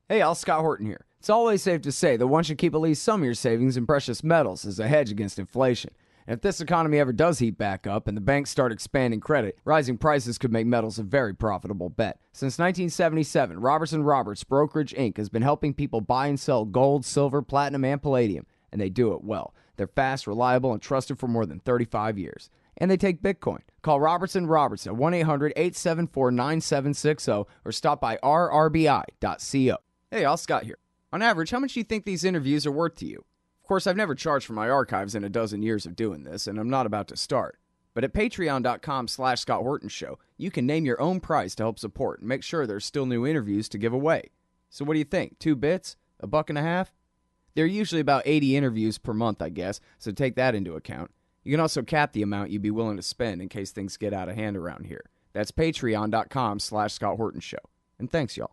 Hey, all, Scott Horton here. It's always safe to say that one should keep at least some of your savings in precious metals as a hedge against inflation. And if this economy ever does heat back up and the banks start expanding credit, rising prices could make metals a very profitable bet. Since 1977, Robertson Roberts Brokerage Inc. has been helping people buy and sell gold, silver, platinum, and palladium, and they do it well. They're fast, reliable, and trusted for more than 35 years. And they take Bitcoin. Call Robertson Roberts at 1-800-874-9760 or stop by rrbi.co. Hey, all, Scott here. On average, how much do you think these interviews are worth to you? Of course, I've never charged for my archives in a dozen years of doing this, and I'm not about to start. But at patreon.com/Scott Horton Show, you can name your own price to help support and make sure there's still new interviews to give away. So what do you think? 2 bits? $1.50? There are usually about 80 interviews per month, I guess, so take that into account. You can also cap the amount you'd be willing to spend in case things get out of hand around here. That's patreon.com/Scott Horton Show. And thanks, y'all.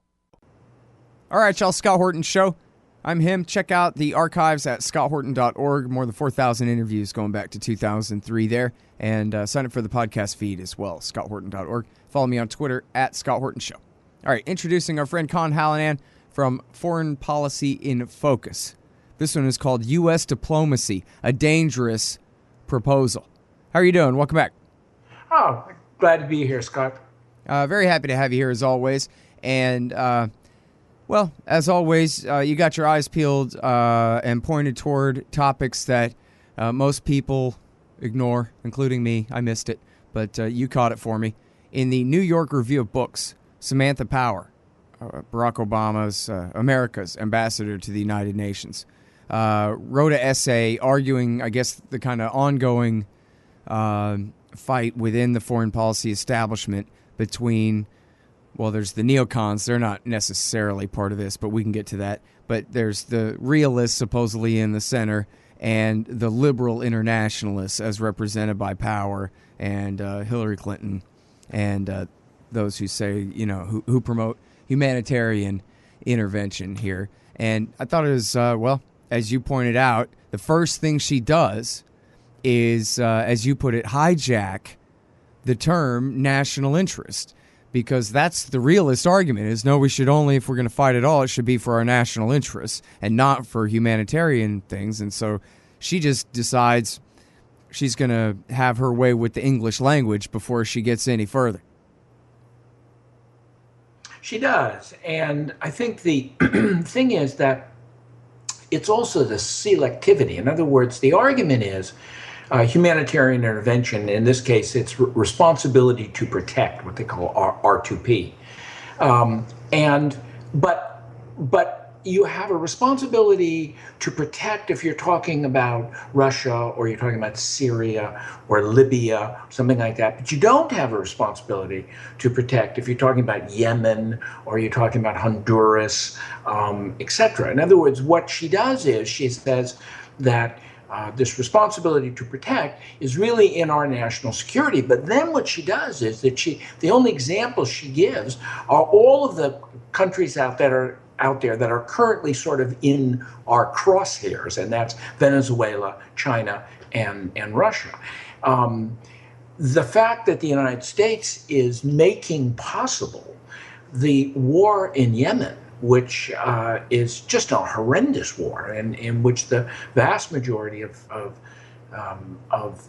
All right, y'all, Scott Horton Show. I'm him. Check out the archives at scotthorton.org. More than 4,000 interviews going back to 2003 there. And sign up for the podcast feed as well, scotthorton.org. Follow me on Twitter at Scott Horton Show. All right, introducing our friend Conn Hallinan from Foreign Policy in Focus. This one is called U.S. Diplomacy, a Dangerous Proposal. How are you doing? Welcome back. Oh, glad to be here, Scott. Very happy to have you here as always. And, well, as always, you got your eyes peeled and pointed toward topics that most people ignore, including me. I missed it, but you caught it for me. In the New York Review of Books, Samantha Powers, Barack Obama's America's ambassador to the United Nations, wrote an essay arguing, I guess, the kind of ongoing fight within the foreign policy establishment between, well, there's the neocons. They're not necessarily part of this, but we can get to that. But there's the realists supposedly in the center and the liberal internationalists as represented by Power and Hillary Clinton and those who say, you know, who promote humanitarian intervention here. And I thought it was, well, as you pointed out, the first thing she does is, as you put it, hijack the term national interest. Because that's the realist argument is, no, we should only, if we're going to fight at all, it should be for our national interests and not for humanitarian things. And so she just decides she's going to have her way with the English language before she gets any further. She does. And I think the thing is that it's also the selectivity. In other words, the argument is humanitarian intervention. In this case, it's responsibility to protect, what they call R2P. But you have a responsibility to protect if you're talking about Russia or you're talking about Syria or Libya, something like that. But you don't have a responsibility to protect if you're talking about Yemen or you're talking about Honduras, etc. In other words, what she does is she says that this responsibility to protect is really in our national security. But then what she does is that the only examples she gives are all of the countries out there that are currently sort of in our crosshairs, and that's Venezuela, China, and Russia. The fact that the United States is making possible the war in Yemen, which is just a horrendous war, and in which the vast majority of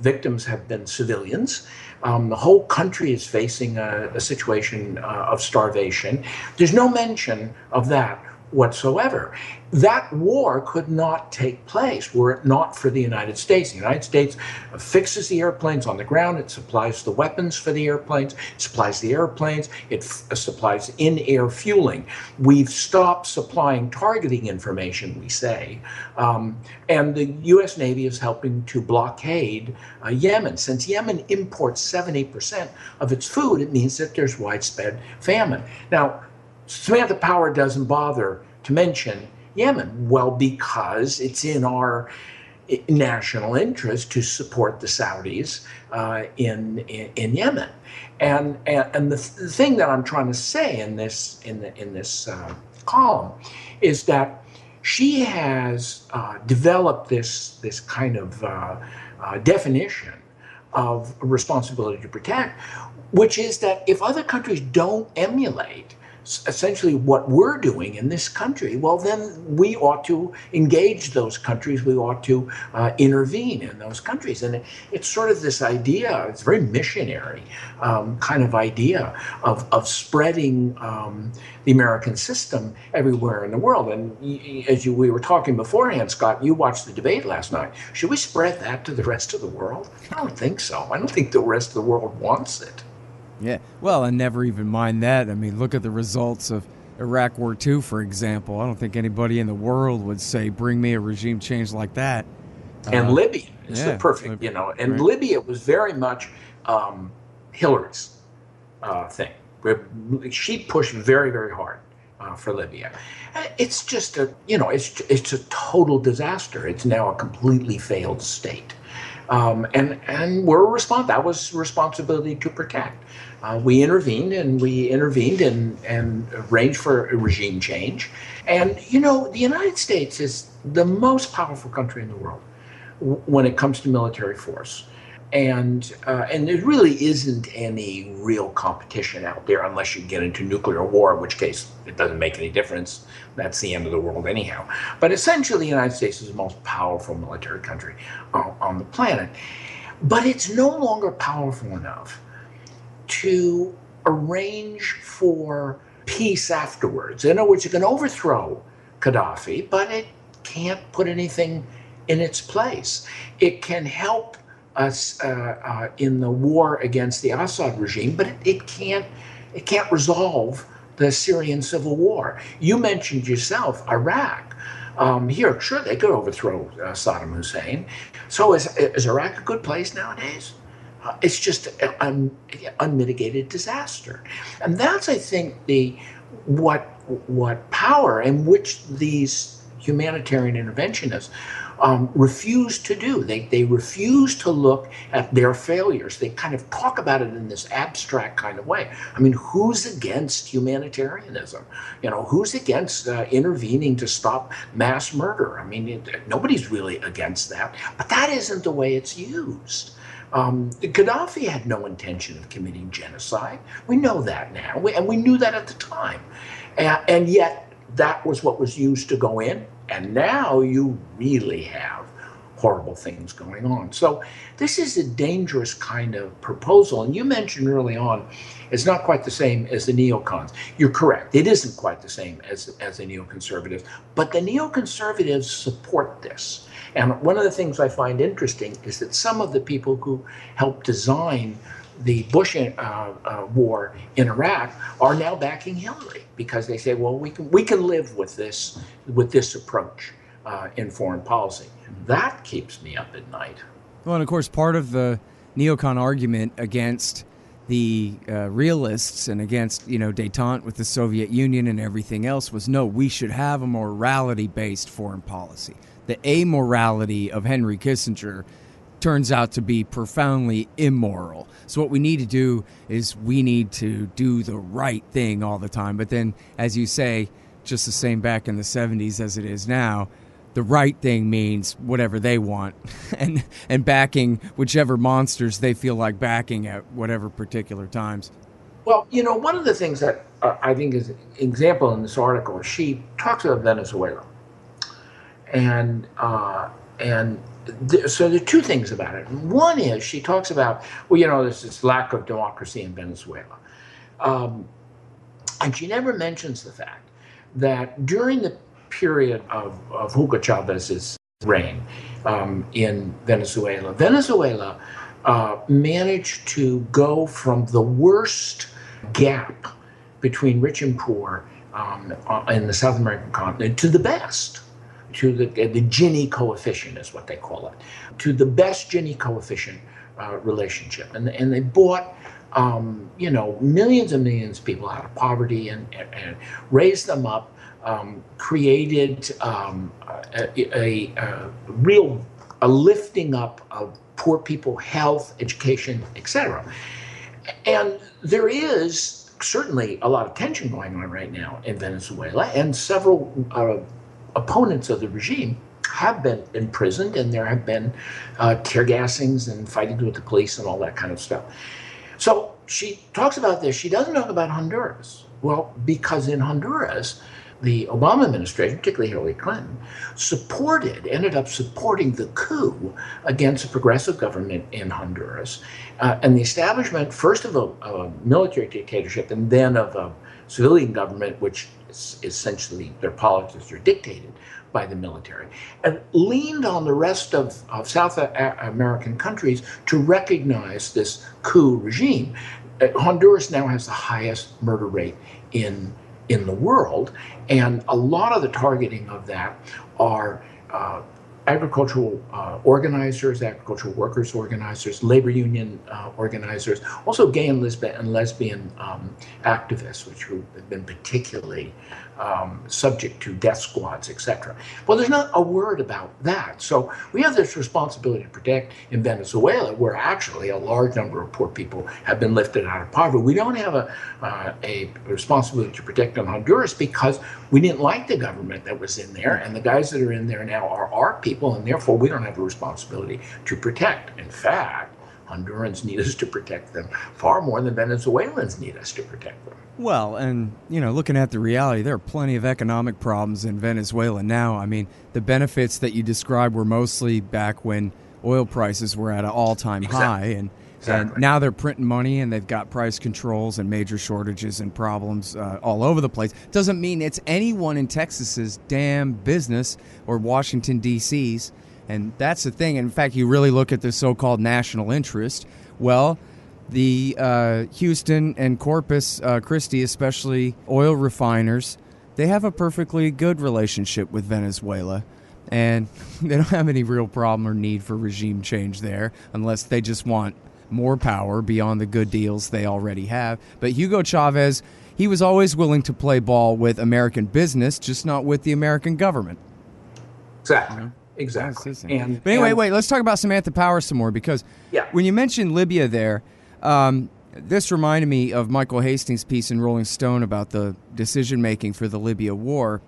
victims have been civilians. The whole country is facing a situation of starvation. There's no mention of that whatsoever. That war could not take place were it not for the United States. The United States fixes the airplanes on the ground. It supplies the weapons for the airplanes. It supplies the airplanes. It supplies in-air fueling. We've stopped supplying targeting information, we say. And the U.S. Navy is helping to blockade Yemen. Since Yemen imports 70% of its food, it means that there's widespread famine. Now, Samantha Power doesn't bother to mention Yemen. Well, because it's in our national interest to support the Saudis in Yemen. And the thing that I'm trying to say in this column is that she has developed this kind of definition of responsibility to protect, which is that if other countries don't emulate essentially what we're doing in this country, well, then we ought to engage those countries. We ought to intervene in those countries. And it's sort of this idea, it's very missionary kind of idea of spreading the American system everywhere in the world. And we were talking beforehand, Scott, you watched the debate last night. Should we spread that to the rest of the world? I don't think so. I don't think the rest of the world wants it. Yeah, well, and never even mind that. I mean, look at the results of Iraq War II, for example. I don't think anybody in the world would say, bring me a regime change like that. And Libya is the perfect, and right. Libya was very much Hillary's thing. She pushed very, very hard for Libya. It's just it's a total disaster. It's now a completely failed state. And that was responsibility to protect. We intervened and arranged for a regime change. And, the United States is the most powerful country in the world when it comes to military force. And there really isn't any real competition out there unless you get into nuclear war, in which case it doesn't make any difference. That's the end of the world anyhow. But essentially, the United States is the most powerful military country on the planet. But it's no longer powerful enough to arrange for peace afterwards. In other words, you can overthrow Gaddafi, but it can't put anything in its place. It can help us in the war against the Assad regime, but it can't resolve the Syrian civil war. You mentioned yourself Iraq. Sure, they could overthrow Saddam Hussein. So is Iraq a good place nowadays? It's just an unmitigated disaster, and that's, I think, what power and which these humanitarian interventionists refuse to do. They refuse to look at their failures. They kind of talk about it in this abstract kind of way. I mean, who's against humanitarianism? Who's against intervening to stop mass murder? I mean, nobody's really against that, but that isn't the way it's used. Gaddafi had no intention of committing genocide. We know that now, and we knew that at the time. And yet, that was what was used to go in. And now you really have horrible things going on. So this is a dangerous kind of proposal. And you mentioned early on, it's not quite the same as the neocons. You're correct. It isn't quite the same as the neoconservatives. But the neoconservatives support this. And one of the things I find interesting is that some of the people who helped design the Bush war in Iraq are now backing Hillary because they say, well, we can live with this approach in foreign policy. That keeps me up at night. Well, and of course, part of the neocon argument against the realists and against, détente with the Soviet Union and everything else was, no, we should have a morality-based foreign policy. The amorality of Henry Kissinger turns out to be profoundly immoral. So what we need to do is we need to do the right thing all the time. But then, as you say, just the same back in the 70s as it is now, the right thing means whatever they want and backing whichever monsters they feel like backing at whatever particular times. Well, one of the things that I think is an example in this article, she talks about Venezuela. So there are two things about it. One is she talks about, there's this lack of democracy in Venezuela. And she never mentions the fact that during the period of Hugo Chavez's reign in Venezuela, managed to go from the worst gap between rich and poor in the South American continent to the best. To the Gini coefficient is what they call it, to the best Gini coefficient relationship. And they bought, millions and millions of people out of poverty and raised them up, created a lifting up of poor people, health, education, etc. And there is certainly a lot of tension going on right now in Venezuela, and several opponents of the regime have been imprisoned, and there have been tear gassings and fighting with the police and all that kind of stuff. So she talks about this. She doesn't talk about Honduras, Well, because in Honduras, the Obama administration, particularly Hillary Clinton, ended up supporting the coup against a progressive government in Honduras, and the establishment, first of a military dictatorship and then of a civilian government, which is essentially their politics are dictated by the military, and leaned on the rest of South American countries to recognize this coup regime. Honduras now has the highest murder rate in the world, and a lot of the targeting of that are agricultural organizers, agricultural workers organizers, labor union organizers, also gay and lesbian activists, which have been particularly subject to death squads, etc. Well, there's not a word about that. So we have this responsibility to protect in Venezuela, where actually a large number of poor people have been lifted out of poverty. We don't have a responsibility to protect in Honduras because we didn't like the government that was in there, and the guys that are in there now are our people, and therefore we don't have a responsibility to protect. In fact, Hondurans need us to protect them far more than Venezuelans need us to protect them. Well, and, looking at the reality, there are plenty of economic problems in Venezuela now. I mean, the benefits that you described were mostly back when oil prices were at an all-time high, and now they're printing money, and they've got price controls and major shortages and problems all over the place. Doesn't mean it's anyone in Texas's damn business or Washington, D.C.'s. And that's the thing. In fact, you really look at the so-called national interest. Well, the Houston and Corpus Christi, especially oil refiners, they have a perfectly good relationship with Venezuela. And they don't have any real problem or need for regime change there unless they just want more power beyond the good deals they already have. But Hugo Chavez, he was always willing to play ball with American business, just not with the American government. Exactly. Exactly. But anyway, wait, let's talk about Samantha Powers some more, because when you mentioned Libya there, this reminded me of Michael Hastings' piece in Rolling Stone about the decision-making for the Libya war,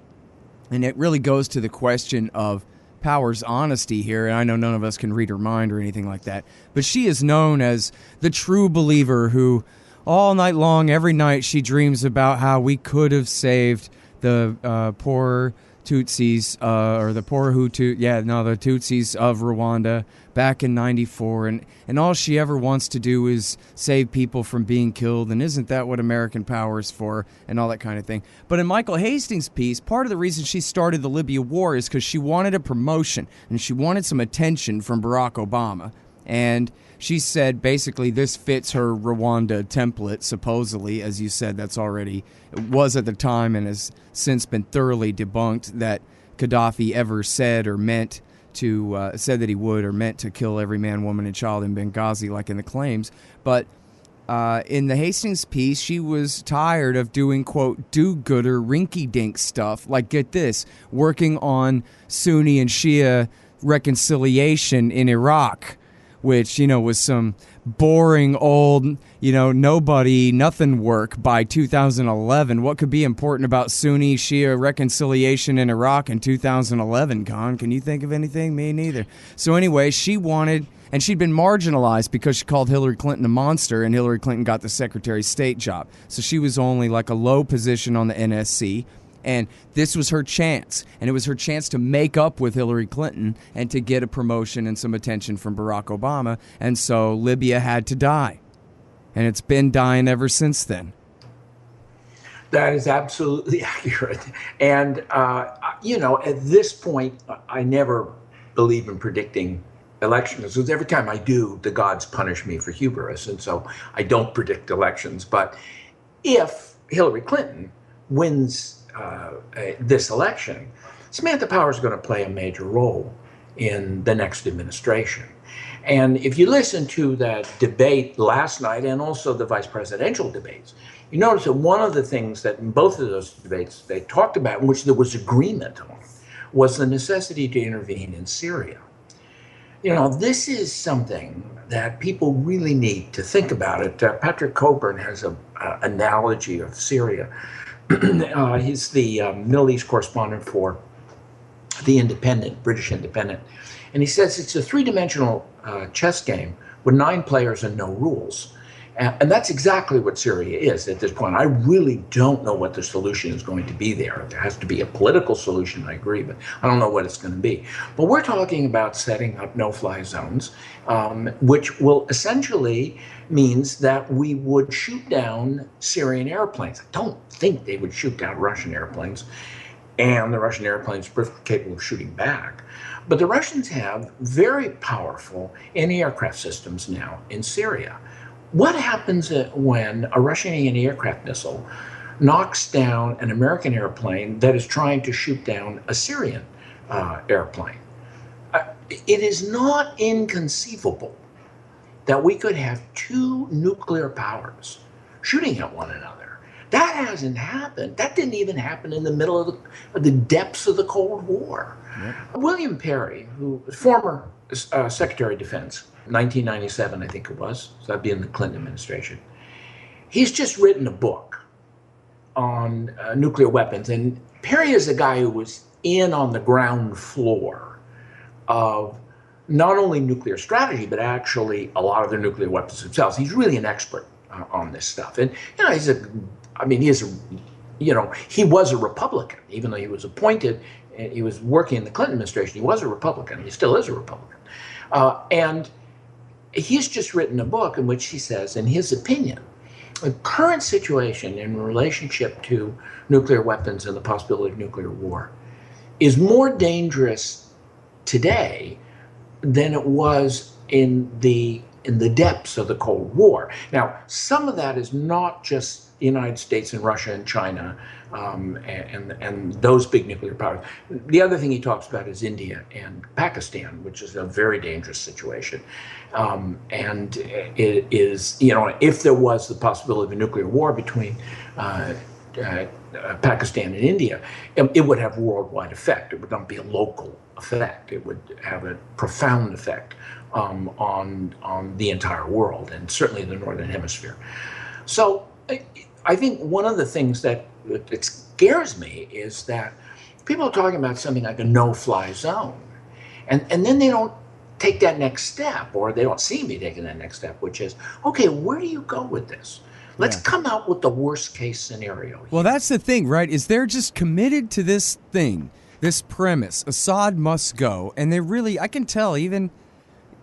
and it really goes to the question of Powers' honesty here, and I know none of us can read her mind or anything like that, but she is known as the true believer who all night long, every night, she dreams about how we could have saved the poor Tutsis, or the poor Hutu, the Tutsis of Rwanda back in '94, and all she ever wants to do is save people from being killed, and isn't that what American power is for, and all that kind of thing. But in Michael Hastings' piece, part of the reason she started the Libya war is because she wanted a promotion, and she wanted some attention from Barack Obama, and she said basically this fits her Rwanda template, supposedly, as you said, it was at the time and has since been thoroughly debunked that Gaddafi ever said or meant to, said that he would or meant to kill every man, woman, and child in Benghazi like in the claims. But in the Hastings piece, she was tired of doing, quote, do-gooder, rinky-dink stuff, like, get this, working on Sunni and Shia reconciliation in Iraq, which, was some boring old, nobody, nothing work by 2011. What could be important about Sunni Shia reconciliation in Iraq in 2011, Conn? Can you think of anything? Me neither. So anyway, she wanted, and she'd been marginalized because she called Hillary Clinton a monster, and Hillary Clinton got the Secretary of State job. So she was only like a low position on the NSC. And this was her chance, and it was her chance to make up with Hillary Clinton and to get a promotion and some attention from Barack Obama. And so Libya had to die, and it's been dying ever since then. That is absolutely accurate. And, at this point, I never believe in predicting elections, because every time I do, the gods punish me for hubris, and so I don't predict elections. But if Hillary Clinton wins this election, Samantha Powers is going to play a major role in the next administration. And if you listen to that debate last night and also the vice presidential debates, you notice that one of the things that in both of those debates they talked about, in which there was agreement on, was the necessity to intervene in Syria. This is something that people really need to think about it. Patrick Coburn has an analogy of Syria. He's the Middle East correspondent for the Independent, British Independent. And he says it's a three-dimensional chess game with 9 players and no rules. And that's exactly what Syria is at this point. I really don't know what the solution is going to be there. There has to be a political solution, I agree, but I don't know what it's going to be. But we're talking about setting up no-fly zones, which will essentially means that we would shoot down Syrian airplanes. I don't think they would shoot down Russian airplanes, and the Russian airplanes are perfectly capable of shooting back. But the Russians have very powerful anti-aircraft systems now in Syria. What happens when a Russian anti-aircraft missile knocks down an American airplane that is trying to shoot down a Syrian airplane? It is not inconceivable that we could have two nuclear powers shooting at one another. That hasn't happened. That didn't even happen in the middle of the depths of the Cold War. Yep. William Perry, who was former Secretary of Defense, 1997, I think it was, so that'd be in the Clinton administration. He's just written a book on nuclear weapons, and Perry is a guy who was in on the ground floor of not only nuclear strategy, but actually a lot of the nuclear weapons themselves. He's really an expert on this stuff. And, he was a Republican, even though he was appointed, he was working in the Clinton administration, he was a Republican, he still is a Republican. And he's just written a book in which he says, in his opinion, the current situation in relationship to nuclear weapons and the possibility of nuclear war is more dangerous today than it was in the depths of the Cold War. Now, some of that is not just the United States and Russia and China and those big nuclear powers. The other thing he talks about is India and Pakistan, which is a very dangerous situation. And it is, if there was the possibility of a nuclear war between Pakistan and India, it would have a worldwide effect. It would not be a local effect. It would have a profound effect on the entire world, and certainly the Northern Hemisphere. So I think one of the things that scares me is that people are talking about something like a no-fly zone, and then they don't take that next step, or they don't see me taking that next step, which is, okay, where do you go with this? Let's come out with the worst-case scenario here. Well, that's the thing, right, is they're just committed to this thing, this premise. Assad must go, and they really, I can tell even,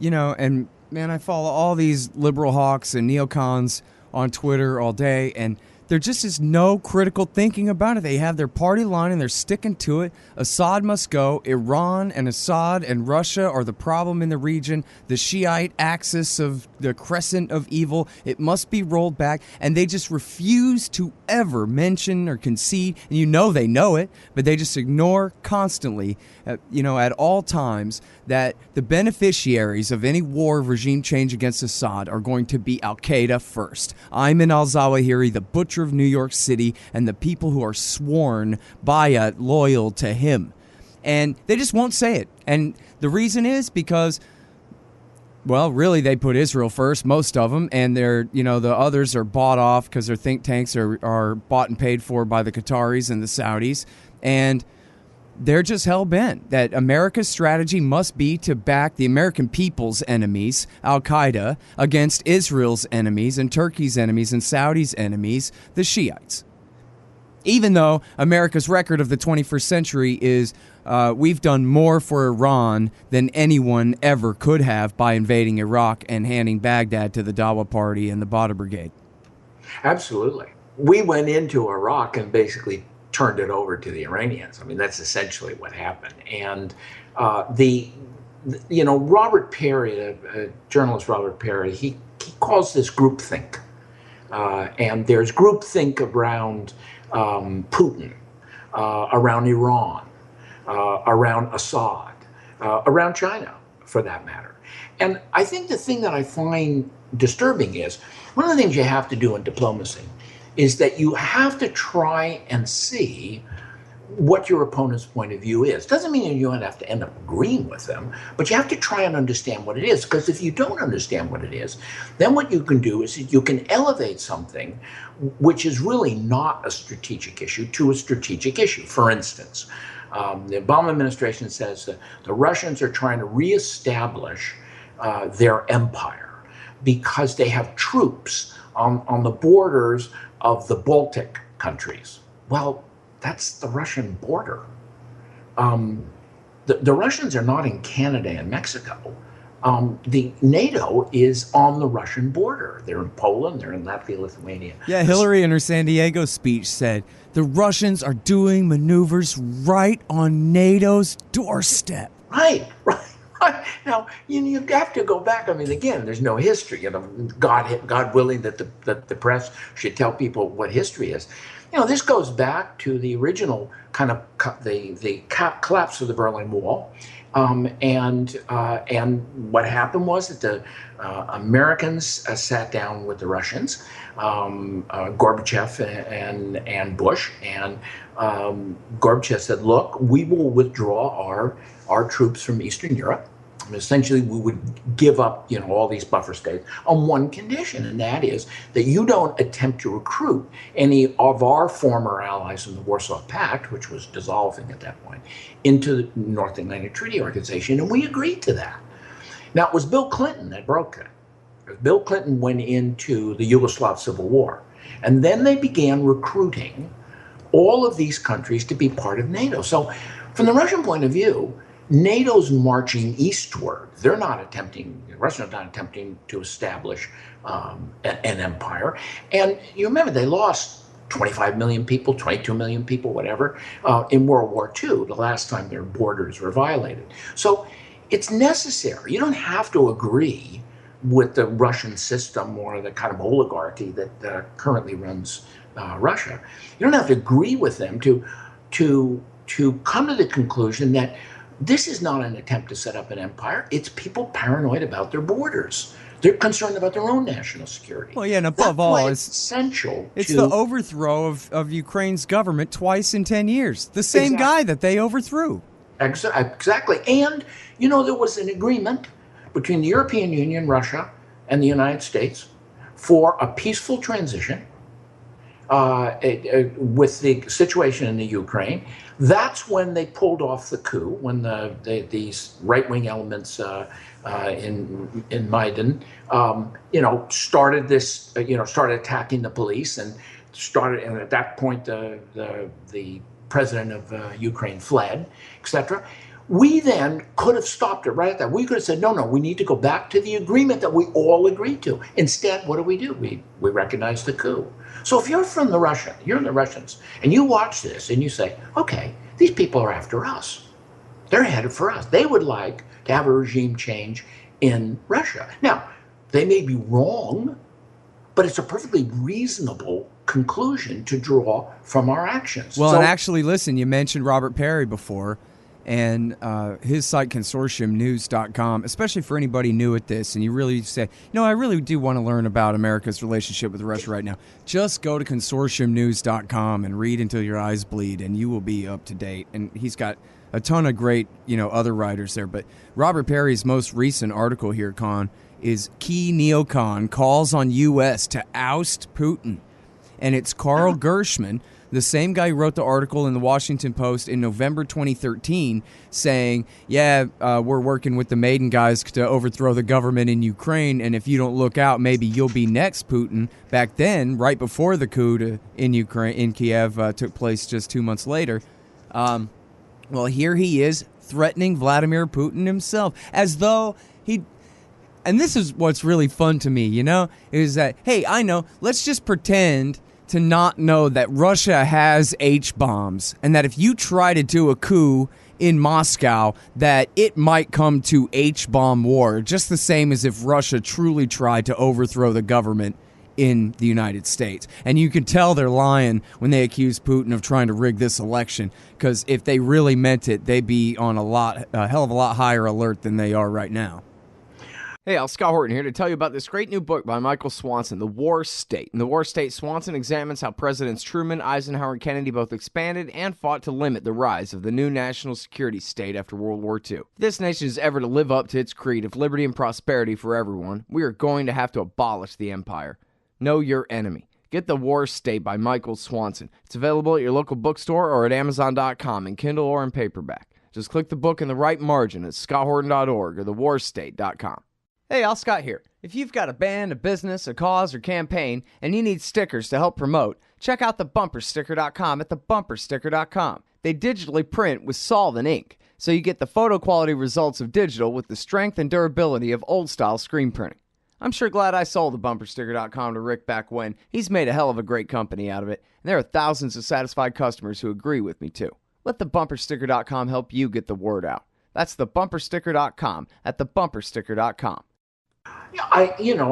and man, I follow all these liberal hawks and neocons on Twitter all day, and there just is no critical thinking about it. They have their party line and they're sticking to it. Assad must go. Iran and Assad and Russia are the problem in the region. The Shiite axis of the crescent of evil, it must be rolled back. And they just refuse to ever mention or concede. And they know it, but they just ignore constantly, at all times, that the beneficiaries of any war regime change against Assad are going to be Al-Qaeda first. Ayman al-Zawahiri, the butcher of New York City, and the people who are sworn bayat loyal to him. And they just won't say it. And the reason is because, well, really, they put Israel first, most of them, and they're, the others are bought off because their think tanks are bought and paid for by the Qataris and the Saudis. And they're just hell-bent that America's strategy must be to back the American people's enemies, Al-Qaeda, against Israel's enemies and Turkey's enemies and Saudi's enemies, the Shiites. Even though America's record of the 21st century is we've done more for Iran than anyone ever could have by invading Iraq and handing Baghdad to the Dawa Party and the Badr Brigade. Absolutely. We went into Iraq and basically turned it over to the Iranians. I mean, that's essentially what happened. And Robert Perry, journalist Robert Perry, he calls this groupthink. And there's groupthink around Putin, around Iran, around Assad, around China, for that matter. And I think the thing that I find disturbing is, one of the things you have to do in diplomacy is that you have to try and see what your opponent's point of view is. Doesn't mean you don't have to end up agreeing with them, but you have to try and understand what it is. Because if you don't understand what it is, then what you can do is you can elevate something which is really not a strategic issue to a strategic issue. For instance, the Obama administration says that the Russians are trying to reestablish their empire because they have troops on the borders of the Baltic countries. Well, that's the Russian border. The Russians are not in Canada and Mexico. The NATO is on the Russian border. They're in Poland, they're in Latvia, Lithuania. Yeah, Hillary in her San Diego speech said, the Russians are doing maneuvers right on NATO's doorstep. Right. Now, you have to go back. I mean, again, there's no history. God willing that the press should tell people what history is. This goes back to the original kind of the collapse of the Berlin Wall. And what happened was that the Americans sat down with the Russians, Gorbachev and Bush, and Gorbachev said, "Look, we will withdraw our troops from Eastern Europe. And essentially, we would give up, all these buffer states on one condition, and that is that you don't attempt to recruit any of our former allies in the Warsaw Pact, which was dissolving at that point, into the North Atlantic Treaty Organization." And we agreed to that. Now, it was Bill Clinton that broke it. Bill Clinton went into the Yugoslav Civil War, and then they began recruiting all of these countries to be part of NATO. So, from the Russian point of view, NATO's marching eastward. Russians are not attempting to establish an empire. And you remember, they lost 25 million people, 22 million people, whatever, in World War II, the last time their borders were violated. So it's necessary. You don't have to agree with the Russian system or the kind of oligarchy that currently runs Russia. You don't have to agree with them to come to the conclusion that this is not an attempt to set up an empire. It's people paranoid about their borders. They're concerned about their own national security. Well, yeah, and above all, it's essential. It's the overthrow of Ukraine's government twice in 10 years. The same guy that they overthrew. Exactly. And, there was an agreement between the European Union, Russia, and the United States for a peaceful transition with the situation in the Ukraine. That's when they pulled off the coup, when these right-wing elements in Maidan, started this, started attacking the police and at that point, the president of Ukraine fled, etc. We then could have stopped it right at that. We could have said, no, we need to go back to the agreement that we all agreed to. Instead, what do? We recognize the coup. So if you're from you're the Russians, and you watch this and you say, okay, these people are after us. They're headed for us. They would like to have a regime change in Russia. Now, they may be wrong, but it's a perfectly reasonable conclusion to draw from our actions. Well, and actually, listen, you mentioned Robert Perry before, and his site, consortiumnews.com, especially for anybody new at this, and you really say, I really do want to learn about America's relationship with Russia right now. Just go to consortiumnews.com and read until your eyes bleed, and you will be up to date. And he's got a ton of great, other writers there. But Robert Perry's most recent article here, Conn, is Key Neocon Calls on U.S. to Oust Putin. And it's Carl Gershman, the same guy who wrote the article in the Washington Post in November 2013 saying, we're working with the Maidan guys to overthrow the government in Ukraine, and if you don't look out, maybe you'll be next, Putin. Back then, right before the coup in Kiev took place just 2 months later. Well, here he is threatening Vladimir Putin himself, as though and this is what's really fun to me, is that, hey, I know, let's just pretend to not know that Russia has H-bombs, and that if you try to do a coup in Moscow, that it might come to H-bomb war, just the same as if Russia truly tried to overthrow the government in the United States. And you can tell they're lying when they accuse Putin of trying to rig this election, because if they really meant it, they'd be on a hell of a lot higher alert than they are right now. Hey, Scott Horton here to tell you about this great new book by Michael Swanson, The War State. In The War State, Swanson examines how Presidents Truman, Eisenhower, and Kennedy both expanded and fought to limit the rise of the new national security state after World War II. If this nation is ever to live up to its creed of liberty and prosperity for everyone, we are going to have to abolish the empire. Know your enemy. Get The War State by Michael Swanson. It's available at your local bookstore or at Amazon.com in Kindle or in paperback. Just click the book in the right margin at scotthorton.org or thewarstate.com. Hey, Scott here. If you've got a band, a business, a cause, or campaign, and you need stickers to help promote, check out thebumpersticker.com at thebumpersticker.com. They digitally print with solvent ink, so you get the photo quality results of digital with the strength and durability of old-style screen printing. I'm sure glad I sold thebumpersticker.com to Rick back when. He's made a hell of a great company out of it, and there are thousands of satisfied customers who agree with me, too. Let thebumpersticker.com help you get the word out. That's thebumpersticker.com at thebumpersticker.com.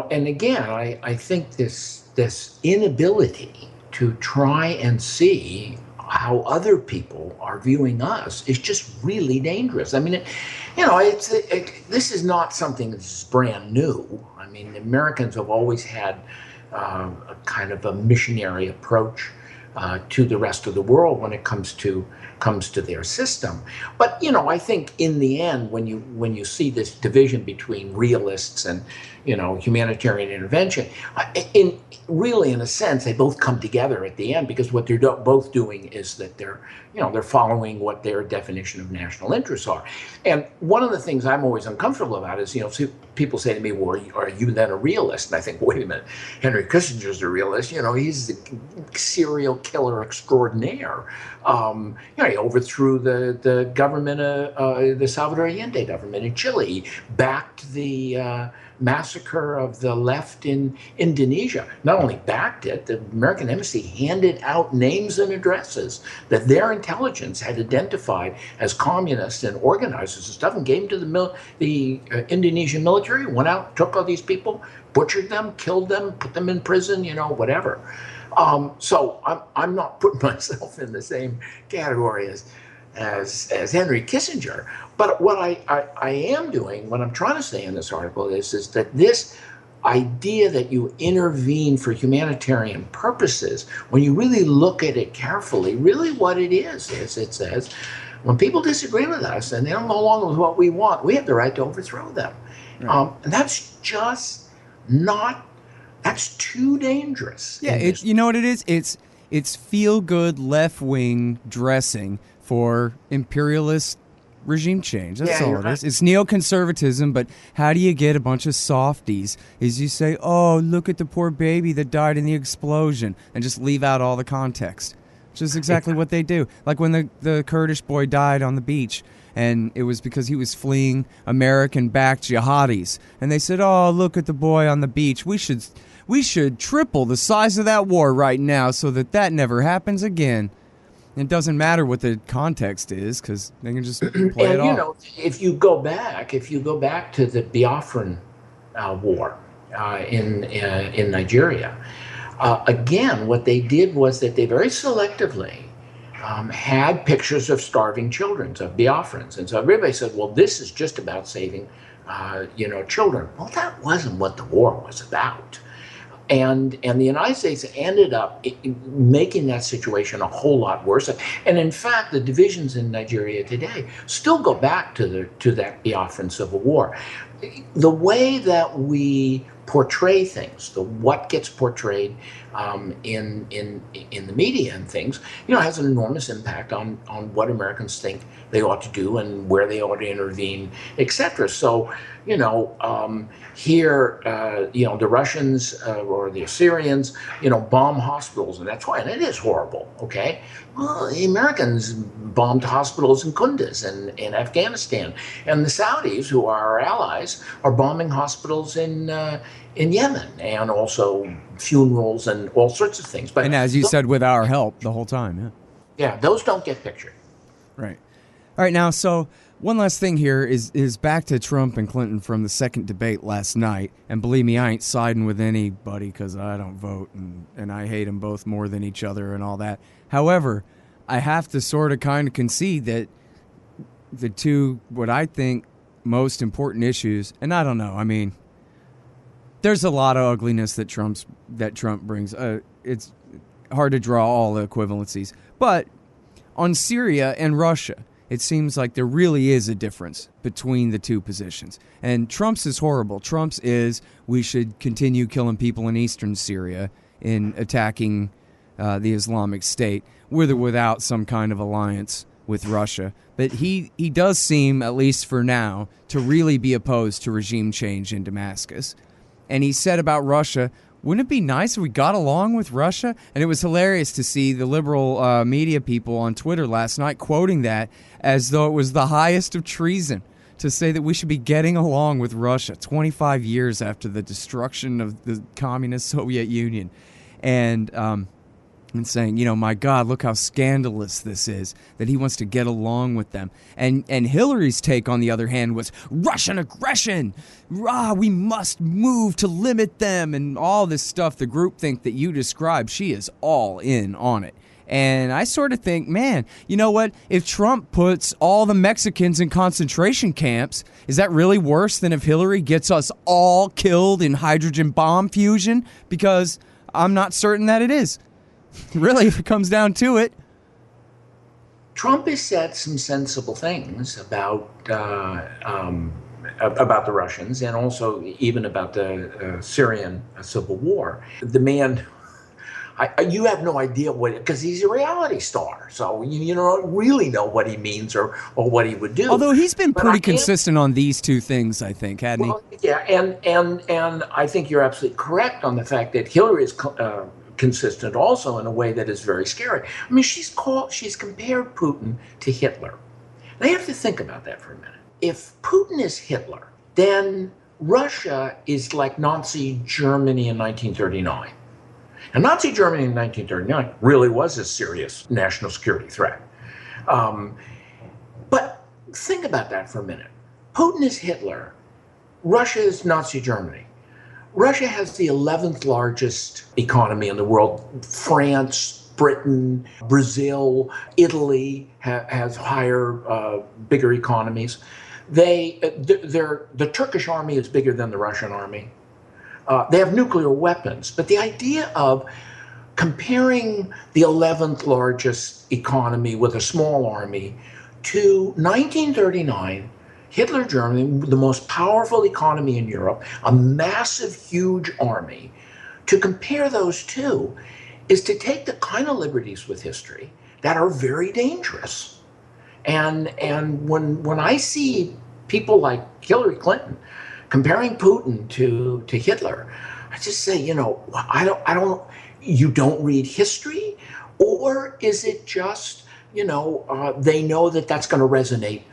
And again, I think this inability to try and see how other people are viewing us is just really dangerous. I mean, this is not something that's brand new. I mean, Americans have always had a kind of a missionary approach to the rest of the world when it comes to their system. But I think in the end, when you see this division between realists and humanitarian intervention, in a sense they both come together at the end, because what they're both doing is that they're following what their definition of national interests are. And one of the things I'm always uncomfortable about is people say to me, well, are you then a realist? And I think, wait a minute, Henry Kissinger's a realist. He's the serial killer extraordinaire. He overthrew the government, the Salvador Allende government in Chile. He backed the massacre of the left in Indonesia. Not only backed it, the American embassy handed out names and addresses that their intelligence had identified as communists and organizers and stuff, and gave them to the Indonesian military, went out, took all these people, butchered them, killed them, put them in prison, whatever. So I'm not putting myself in the same category as Henry Kissinger. But what I am doing, what I'm trying to say in this article is that this idea that you intervene for humanitarian purposes, when you really look at it carefully, really what it is it says, when people disagree with us and they don't go along with what we want, we have the right to overthrow them. Right. And that's just not, that's too dangerous. Yeah, you know what it is? It's feel-good left-wing dressing for imperialist regime change. That's all it is. It's neoconservatism, but how do you get a bunch of softies? Is you say, oh, look at the poor baby that died in the explosion, and just leave out all the context, which is exactly what they do. Like when the Kurdish boy died on the beach, and it was because he was fleeing American-backed jihadis, and they said, oh, look at the boy on the beach. We should triple the size of that war right now so that never happens again. It doesn't matter what the context is, because they can just play it off. If you go back to the Biafran war in Nigeria, again, what they did was that they very selectively had pictures of starving children, of Biafrans, and so everybody said, "Well, this is just about saving, children." Well, that wasn't what the war was about. And the United States ended up making that situation a whole lot worse. And in fact, the divisions in Nigeria today still go back to that Biafran civil war. The way that we portray things, what gets portrayed in the media and things, has an enormous impact on what Americans think they ought to do and where they ought to intervene, etc. So, here, the Russians or the Assyrians, bomb hospitals, and that's why, and it is horrible. Okay, well, the Americans bombed hospitals in Kunduz and in Afghanistan, and the Saudis, who are our allies, are bombing hospitals in Yemen, and also funerals and all sorts of things. But, and as you said, with our help the whole time, yeah, those don't get pictured. Right. All right, now, so one last thing here is back to Trump and Clinton from the second debate last night. And believe me, I ain't siding with anybody because I don't vote, and I hate them both more than each other and all that. However, I have to sort of kind of concede that the two, what I think, most important issues, and I don't know, I mean, there's a lot of ugliness that Trump brings. It's hard to draw all the equivalencies. But on Syria and Russia, it seems like there really is a difference between the two positions. And Trump's is horrible. Trump's is we should continue killing people in eastern Syria in attacking the Islamic State, with or without some kind of alliance with Russia. But he does seem, at least for now, to really be opposed to regime change in Damascus. and he said about Russia, wouldn't it be nice if we got along with Russia? And it was hilarious to see the liberal media people on Twitter last night quoting that as though it was the highest of treason to say that we should be getting along with Russia 25 years after the destruction of the communist Soviet Union. And saying, my God, look how scandalous this is, that he wants to get along with them. And Hillary's take, on the other hand, was Russian aggression. We must move to limit them and all this stuff, the groupthink that you described. She is all in on it. And I sort of think, man, you know what? If Trump puts all the Mexicans in concentration camps, is that really worse than if Hillary gets us all killed in hydrogen bomb fusion? Because I'm not certain that it is. Really, if it comes down to it. Trump has said some sensible things about the Russians, and also even about the Syrian civil war. The man, you have no idea what, because he's a reality star, so you don't really know what he means or what he would do. Although he's been pretty consistent on these two things, I think, hadn't he? Yeah, and I think you're absolutely correct on the fact that Hillary is consistent also in a way that is very scary. I mean, she's compared Putin to Hitler. Now you have to think about that for a minute. If Putin is Hitler, then Russia is like Nazi Germany in 1939. And Nazi Germany in 1939 really was a serious national security threat. But think about that for a minute. Putin is Hitler. Russia is Nazi Germany. Russia has the 11th largest economy in the world. France, Britain, Brazil, Italy has higher, bigger economies. The Turkish army is bigger than the Russian army. They have nuclear weapons. But the idea of comparing the 11th largest economy with a small army to 1939, Hitler Germany, the most powerful economy in Europe, a massive, huge army, to compare those two is to take the kind of liberties with history that are very dangerous. And when I see people like Hillary Clinton comparing Putin to Hitler, I just say, you don't read history, or is it just, they know that that's going to resonate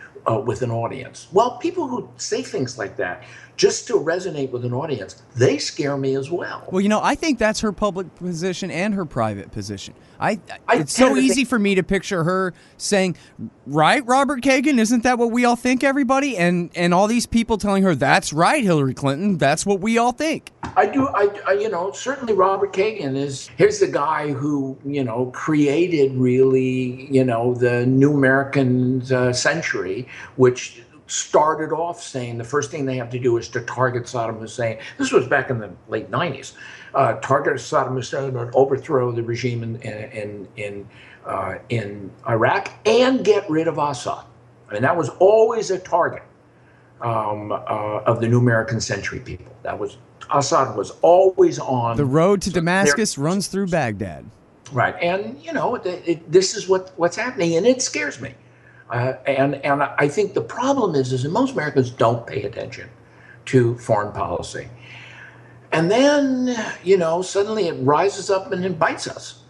with an audience? Well, people who say things like that just to resonate with an audience, they scare me as well. Well, I think that's her public position and her private position. It's so easy for me to picture her saying, right, Robert Kagan, isn't that what we all think, everybody? And all these people telling her, that's right, Hillary Clinton, that's what we all think. I do, certainly Robert Kagan here's the guy who, created really, the new American century, which started off saying the first thing they have to do is to target Saddam Hussein. This was back in the late 90s. Target Saddam Hussein and overthrow the regime in Iraq and get rid of Assad. I mean, that was always a target of the new American century people. Assad was always on. The road to Damascus runs through Baghdad. Right, and this is what's happening, and it scares me. And I think the problem is that most Americans don't pay attention to foreign policy. And then, suddenly it rises up and it bites us.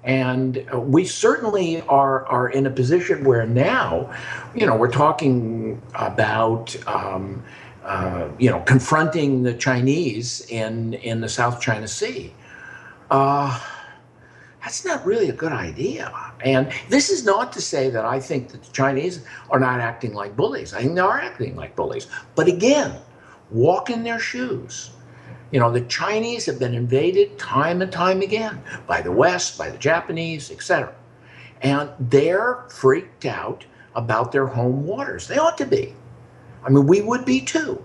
And we certainly are in a position where now, we're talking about, confronting the Chinese in the South China Sea. That's not really a good idea. And this is not to say that I think that the Chinese are not acting like bullies. I think they are acting like bullies. But again, walk in their shoes. The Chinese have been invaded time and time again by the West, by the Japanese, etc. And they're freaked out about their home waters. They ought to be. I mean, we would be too.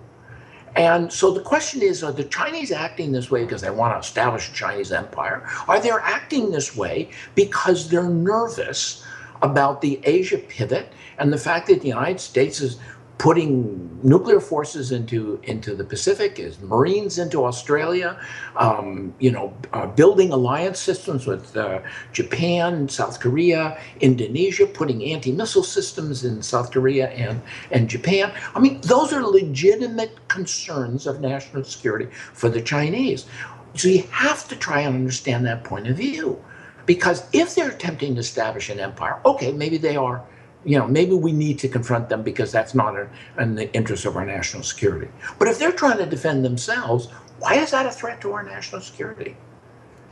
And so the question is, are the Chinese acting this way because they want to establish a Chinese empire? Are they acting this way because they're nervous about the Asia pivot and the fact that the United States is putting nuclear forces into the Pacific, his Marines into Australia, building alliance systems with Japan, South Korea, Indonesia, putting anti-missile systems in South Korea and Japan. I mean, those are legitimate concerns of national security for the Chinese. So you have to try and understand that point of view. Because if they're attempting to establish an empire, okay, maybe they are, maybe we need to confront them because that's not in the interest of our national security. But if they're trying to defend themselves, why is that a threat to our national security?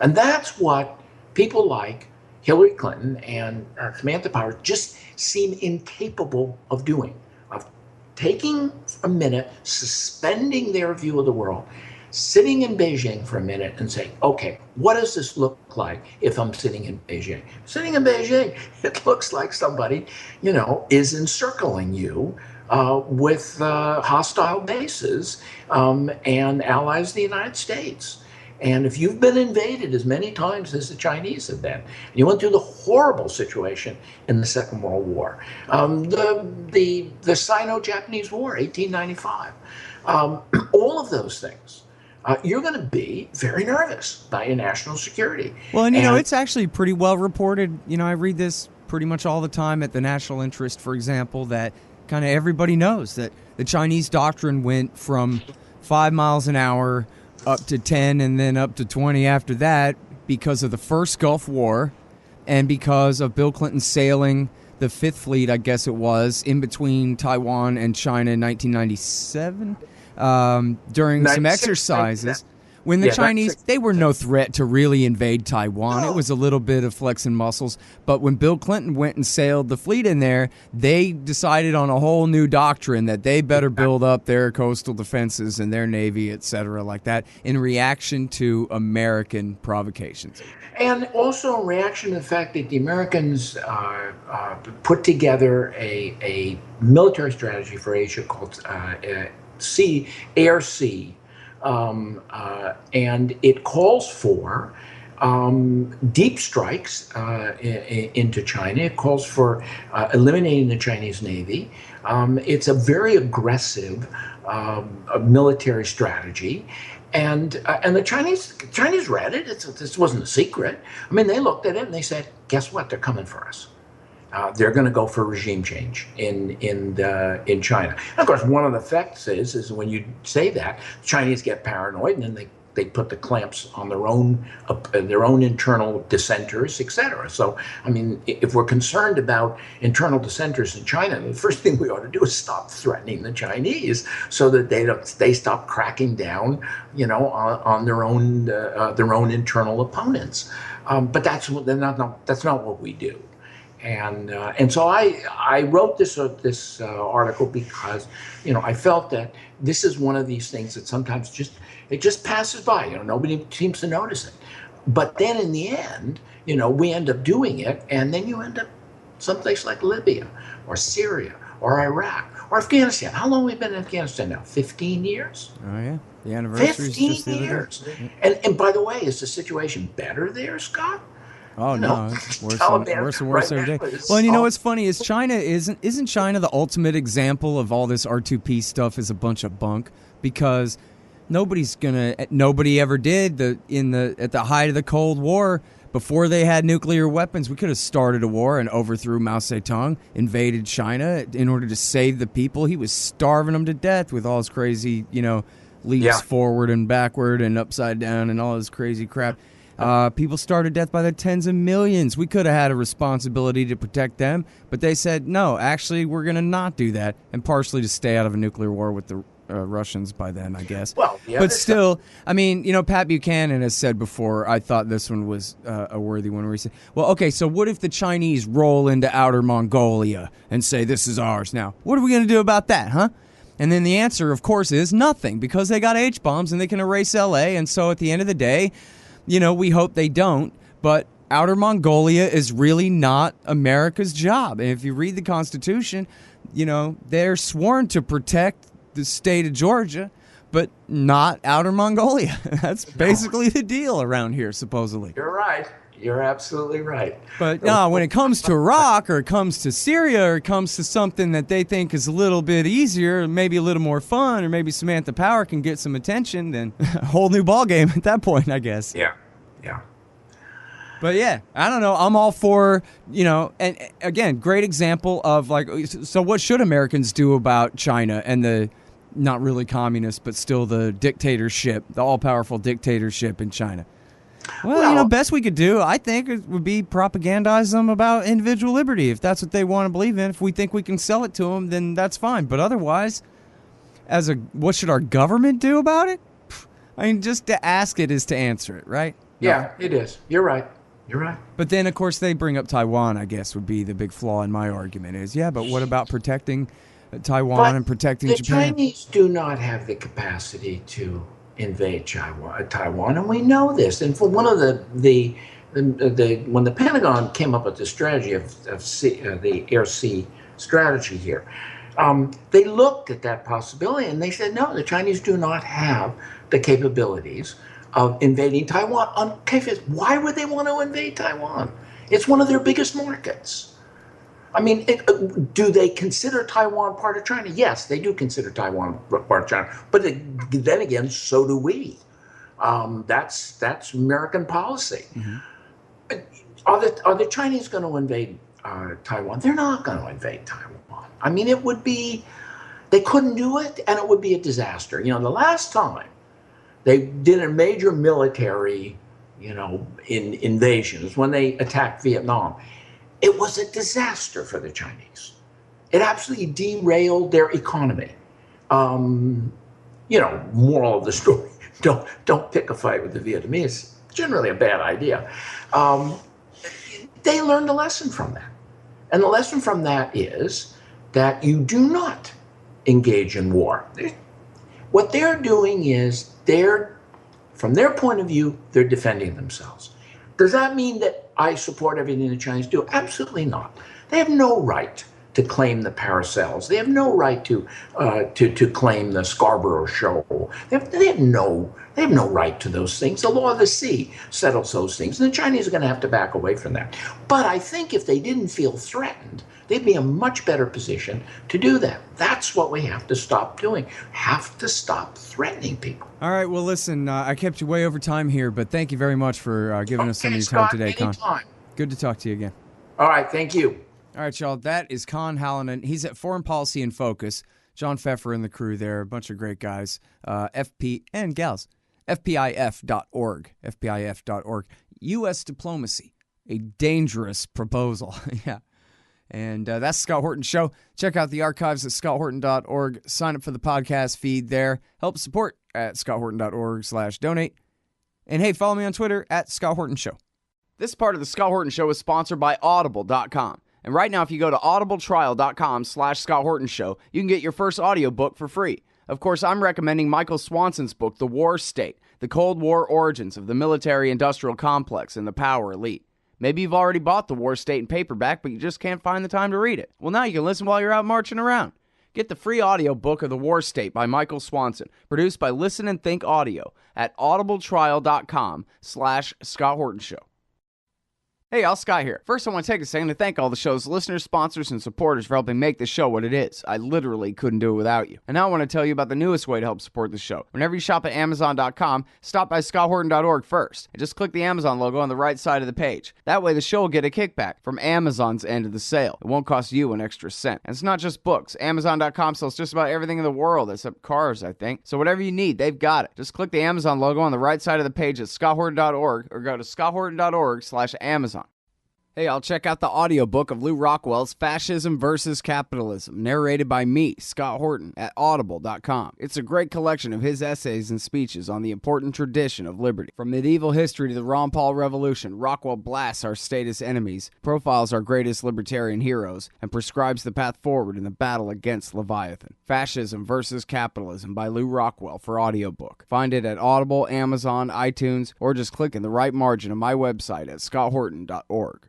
And that's what people like Hillary Clinton and Samantha Powers just seem incapable of doing, of taking a minute, suspending their view of the world, sitting in Beijing for a minute and saying, okay, what does this look like if I'm sitting in Beijing? Sitting in Beijing, it looks like somebody, is encircling you with hostile bases and allies of the United States. And if you've been invaded as many times as the Chinese have been, you went through the horrible situation in the Second World War, the Sino-Japanese War, 1895, all of those things. You're going to be very nervous about your national security. Well, and it's actually pretty well reported. I read this pretty much all the time at the National Interest, for example, that kind of everybody knows that the Chinese doctrine went from 5 miles an hour up to 10 and then up to 20 after that because of the first Gulf War and because of Bill Clinton sailing the Fifth Fleet, I guess it was, in between Taiwan and China in 1997. During some exercises when the Chinese, they were no threat to really invade Taiwan. It was a little bit of flexing muscles. But when Bill Clinton went and sailed the fleet in there, they decided on a whole new doctrine that they better build up their coastal defenses and their Navy, et cetera, like that, in reaction to American provocations. And also in reaction to the fact that the Americans put together a military strategy for Asia called Air-Sea, and it calls for deep strikes into China. It calls for eliminating the Chinese Navy. It's a very aggressive military strategy. And the Chinese read it. This wasn't a secret. I mean, they looked at it and they said, guess what? They're coming for us. They're going to go for regime change in China. And of course, one of the effects is when you say that, Chinese get paranoid and then they put the clamps on their own internal dissenters, etc. So, I mean, if we're concerned about internal dissenters in China, the first thing we ought to do is stop threatening the Chinese so that they stop cracking down, on their own internal opponents. But that's not what we do. And so I wrote this article because I felt that this is one of these things that sometimes just passes by. Nobody seems to notice it, but then in the end, we end up doing it, and then you end up someplace like Libya or Syria or Iraq or Afghanistan. How long have we been in Afghanistan now? 15 years. Oh yeah, the anniversary is just the other day. 15 years. And by the way, is the situation better there, Scott? Oh no, it's worse and worse every day. Well, and what's funny is China isn't China the ultimate example of all this R2P stuff is a bunch of bunk, because nobody ever did at the height of the Cold War, before they had nuclear weapons. We could have started a war and overthrew Mao Zedong, invaded China in order to save the people. He was starving them to death with all his crazy, leaps forward and backward and upside down and all this crazy crap. People starved to death by the tens of millions. We could have had a responsibility to protect them, but they said, no, actually, we're going to not do that, and partially to stay out of a nuclear war with the Russians by then, I guess. Well, yeah, but still, I mean, Pat Buchanan has said before, I thought this one was a worthy one, where he said, well, okay, so what if the Chinese roll into Outer Mongolia and say, this is ours now? What are we going to do about that, huh? And then the answer, of course, is nothing, because they got H-bombs and they can erase L.A., and so at the end of the day, we hope they don't, but Outer Mongolia is really not America's job. And if you read the Constitution, they're sworn to protect the state of Georgia, but not Outer Mongolia. That's basically the deal around here, supposedly. You're right. You're absolutely right. But no, when it comes to Iraq or it comes to Syria or it comes to something that they think is a little bit easier, maybe a little more fun, or maybe Samantha Power can get some attention, then a whole new ballgame at that point, I guess. Yeah. But yeah, I don't know. I'm all for, and again, great example of so what should Americans do about China and the not really communist, but still the dictatorship, the all-powerful dictatorship in China? Well, best we could do, I think, would be propagandize them about individual liberty. If that's what they want to believe in, if we think we can sell it to them, then that's fine. But otherwise, what should our government do about it? I mean, just to ask it is to answer it, right? Yeah, it is. You're right. But then, of course, they bring up Taiwan, I guess, would be the big flaw in my argument is, but what about protecting Taiwan and protecting Japan? The Chinese do not have the capacity to invade Taiwan, and we know this. And for one of the when the Pentagon came up with the strategy of the air-sea strategy here, they looked at that possibility and they said, no, the Chinese do not have the capabilities of invading Taiwan. Why would they want to invade Taiwan? It's one of their biggest markets. I mean, do they consider Taiwan part of China? Yes, they do consider Taiwan part of China. But then again, so do we. That's American policy. Mm-hmm. Are the Chinese going to invade Taiwan? They're not going to invade Taiwan. I mean, they couldn't do it, and it would be a disaster. The last time they did a major military, invasions when they attacked Vietnam, it was a disaster for the Chinese. It absolutely derailed their economy. Moral of the story: don't pick a fight with the Vietnamese. Generally, a bad idea. They learned a lesson from that, and the lesson from that is that you do not engage in war. What they're doing is from their point of view, they're defending themselves. Does that mean that I support everything the Chinese do? Absolutely not. They have no right to claim the Paracels. They have no right to claim the Scarborough Shoal. They have no right to those things. The law of the sea settles those things, and the Chinese are going to have to back away from that. But I think if they didn't feel threatened, they'd be in a much better position to do that. That's what we have to stop doing. Have to stop threatening people. All right, well, listen, I kept you way over time here, but thank you very much for giving us some of your time today, Conn. Good to talk to you again. All right, thank you. All right, y'all, that is Conn Hallinan. He's at Foreign Policy in Focus. John Pfeffer and the crew there, a bunch of great guys. FP and gals. FPIF.org. FPIF.org. U.S. diplomacy, a dangerous proposal. Yeah. And that's Scott Horton Show. Check out the archives at scotthorton.org. Sign up for the podcast feed there. Help support at scotthorton.org/donate. And hey, follow me on Twitter at Scott Horton Show. This part of the Scott Horton Show is sponsored by Audible.com. And right now, if you go to audibletrial.com/Scott Horton Show, you can get your first audiobook for free. Of course, I'm recommending Michael Swanson's book, The War State, The Cold War Origins of the Military-Industrial Complex and the Power Elite. Maybe you've already bought The War State in paperback, but you just can't find the time to read it. Well, now you can listen while you're out marching around. Get the free audiobook of The War State by Michael Swanson, produced by Listen and Think Audio at audibletrial.com/Scott Horton Show. Hey, y'all, Scott here. First, I want to take a second to thank all the show's listeners, sponsors, and supporters for helping make this show what it is. I literally couldn't do it without you. And now I want to tell you about the newest way to help support the show. Whenever you shop at Amazon.com, stop by scotthorton.org first, and just click the Amazon logo on the right side of the page. That way, the show will get a kickback from Amazon's end of the sale. It won't cost you an extra cent. And it's not just books. Amazon.com sells just about everything in the world, except cars, I think. So whatever you need, they've got it. Just click the Amazon logo on the right side of the page at scotthorton.org, or go to scotthorton.org/Amazon. Hey, I'll check out the audiobook of Lou Rockwell's Fascism versus Capitalism, narrated by me, Scott Horton, at audible.com. It's a great collection of his essays and speeches on the important tradition of liberty. From medieval history to the Ron Paul Revolution, Rockwell blasts our statist enemies, profiles our greatest libertarian heroes, and prescribes the path forward in the battle against Leviathan. Fascism versus Capitalism by Lou Rockwell for audiobook. Find it at Audible, Amazon, iTunes, or just click in the right margin of my website at scotthorton.org.